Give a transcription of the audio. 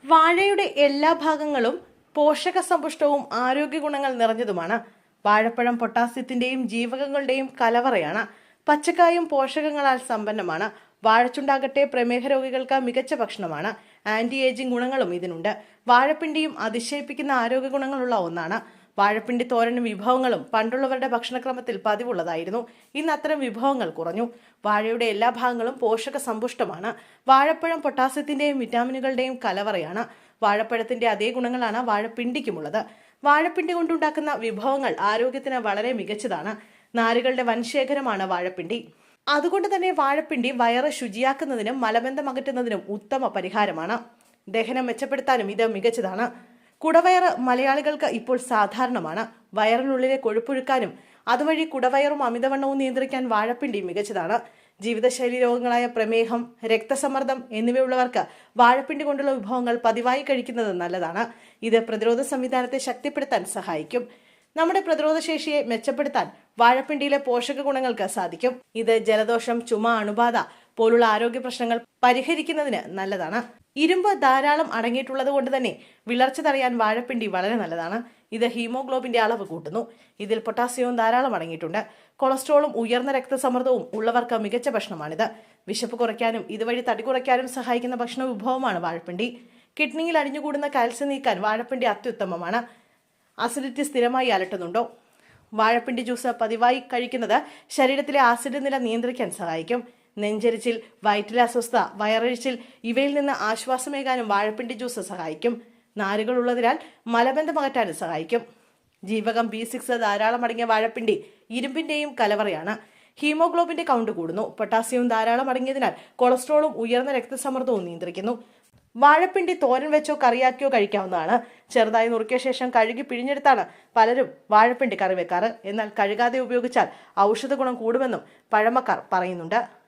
വാഴയുടെ എല്ലാ ഭാഗങ്ങളും പോഷക സമ്പുഷ്ടവും ആരോഗ്യ ഗുണങ്ങൾ നിറഞ്ഞതുമാണ്. വാഴപ്പഴം പൊട്ടാസ്യത്തിന്റെയും ജീവകങ്ങളുടെയും കലവറയാണ്. പച്ചക്കായും പോഷകങ്ങളാൽ സമ്പന്നമാണ്. വാഴച്ചുണ്ടാകട്ടെ പ്രമേഹ രോഗികൾക്ക് മികച്ച ഭക്ഷണമാണ്. ആന്റി ഏജിംഗ് ഗുണങ്ങളും ഇതിനുണ്ട്. വാഴപ്പിണ്ടിയും അതിശയിപ്പിക്കുന്ന ആരോഗ്യ ഗുണങ്ങളുള്ള ഒന്നാണ്. വാഴപ്പിണ്ടി തോരനും വിഭവങ്ങളും പണ്ടുള്ളവരുടെ ഭക്ഷണക്രമത്തിൽ പതിവുള്ളതായിരുന്നു. ഇന്ന് അത്തരം വിഭവങ്ങൾ കുറഞ്ഞു. വാഴയുടെ എല്ലാ ഭാഗങ്ങളും പോഷക സമ്പുഷ്ടമാണ്. വാഴപ്പഴം പൊട്ടാസ്യത്തിന്റെയും വിറ്റാമിനുകളുടെയും കലവറയാണ്. വാഴപ്പഴത്തിന്റെ അതേ ഗുണങ്ങളാണ് വാഴപ്പിണ്ടിക്കുമുള്ളത്. വാഴപ്പിണ്ടി കൊണ്ടുണ്ടാക്കുന്ന വിഭവങ്ങൾ ആരോഗ്യത്തിന് വളരെ മികച്ചതാണ്. നാരുകളുടെ വൻശേഖരമാണ് വാഴപ്പിണ്ടി. അതുകൊണ്ട് തന്നെ വാഴപ്പിണ്ടി വയറ് ശുചിയാക്കുന്നതിനും മലബന്ധം അകറ്റുന്നതിനും ഉത്തമ പരിഹാരമാണ്. ദഹനം മെച്ചപ്പെടുത്താനും ഇത് മികച്ചതാണ്. കുടവയറ് മലയാളികൾക്ക് ഇപ്പോൾ സാധാരണമാണ്. വയറിനുള്ളിലെ കൊഴുപ്പൊഴുക്കാനും അതുവഴി കുടവയറും അമിതവണ്ണവും നിയന്ത്രിക്കാൻ വാഴപ്പിണ്ടി മികച്ചതാണ്. ജീവിതശൈലി രോഗങ്ങളായ പ്രമേഹം, രക്തസമ്മർദ്ദം എന്നിവയുള്ളവർക്ക് വാഴപ്പിണ്ടി കൊണ്ടുള്ള വിഭവങ്ങൾ പതിവായി കഴിക്കുന്നത് നല്ലതാണ്. ഇത് പ്രതിരോധ സംവിധാനത്തെ ശക്തിപ്പെടുത്താൻ സഹായിക്കും. നമ്മുടെ പ്രതിരോധശേഷിയെ മെച്ചപ്പെടുത്താൻ വാഴപ്പിണ്ടിയിലെ പോഷക ഗുണങ്ങൾക്ക് സാധിക്കും. ഇത് ജലദോഷം, ചുമ, അണുബാധ പോലുള്ള ആരോഗ്യ പ്രശ്നങ്ങൾ പരിഹരിക്കുന്നതിന് നല്ലതാണ്. ഇരുമ്പ് ധാരാളം അടങ്ങിയിട്ടുള്ളത് കൊണ്ട് തന്നെ വിളർച്ച തടയാൻ വാഴപ്പിണ്ടി വളരെ നല്ലതാണ്. ഇത് ഹീമോഗ്ലോബിന്റെ അളവ് കൂട്ടുന്നു. ഇതിൽ പൊട്ടാസ്യവും ധാരാളം അടങ്ങിയിട്ടുണ്ട്. കൊളസ്ട്രോളും ഉയർന്ന രക്തസമ്മർദ്ദവും ഉള്ളവർക്ക് മികച്ച ഭക്ഷണമാണിത്. വിശപ്പ് കുറയ്ക്കാനും ഇതുവഴി തടി കുറയ്ക്കാനും സഹായിക്കുന്ന ഭക്ഷണ വിഭവമാണ് വാഴപ്പിണ്ടി. കിഡ്നിയിൽ അടിഞ്ഞുകൂടുന്ന കാൽസ്യം നീക്കാൻ വാഴപ്പിണ്ടി അത്യുത്തമമാണ്. അസിഡിറ്റി സ്ഥിരമായി അലട്ടുന്നുണ്ടോ? വാഴപ്പിണ്ടി ജ്യൂസ് പതിവായി കഴിക്കുന്നത് ശരീരത്തിലെ ആസിഡ് നില നിയന്ത്രിക്കാൻ സഹായിക്കും. നെഞ്ചരിച്ചിൽ, വയറ്റിലെ അസ്വസ്ഥത, വയറഴിച്ചിൽ ഇവയിൽ നിന്ന് ആശ്വാസമേകാനും വാഴപ്പിണ്ടി ജ്യൂസ് സഹായിക്കും. നാരുകൾ ഉള്ളതിനാൽ മലബന്ധം അകറ്റാനും സഹായിക്കും. ജീവകം B6 ധാരാളം അടങ്ങിയ വാഴപ്പിണ്ടി ഇരുമ്പിന്റെയും കലവറയാണ്. ഹീമോഗ്ലോബിന്റെ കൗണ്ട് കൂടുന്നു. പൊട്ടാസ്യവും ധാരാളം അടങ്ങിയതിനാൽ കൊളസ്ട്രോളും ഉയർന്ന രക്തസമ്മർദ്ദവും നിയന്ത്രിക്കുന്നു. വാഴപ്പിണ്ടി തോരൻ വെച്ചോ കറിയാക്കിയോ കഴിക്കാവുന്നതാണ്. ചെറുതായി നുറുക്കിയ ശേഷം കഴുകി പിഴിഞ്ഞെടുത്താണ് പലരും വാഴപ്പിണ്ടി കറി വെക്കാറ്. എന്നാൽ കഴുകാതെ ഉപയോഗിച്ചാൽ ഔഷധ ഗുണം കൂടുമെന്നും പഴമക്കാർ പറയുന്നുണ്ട്.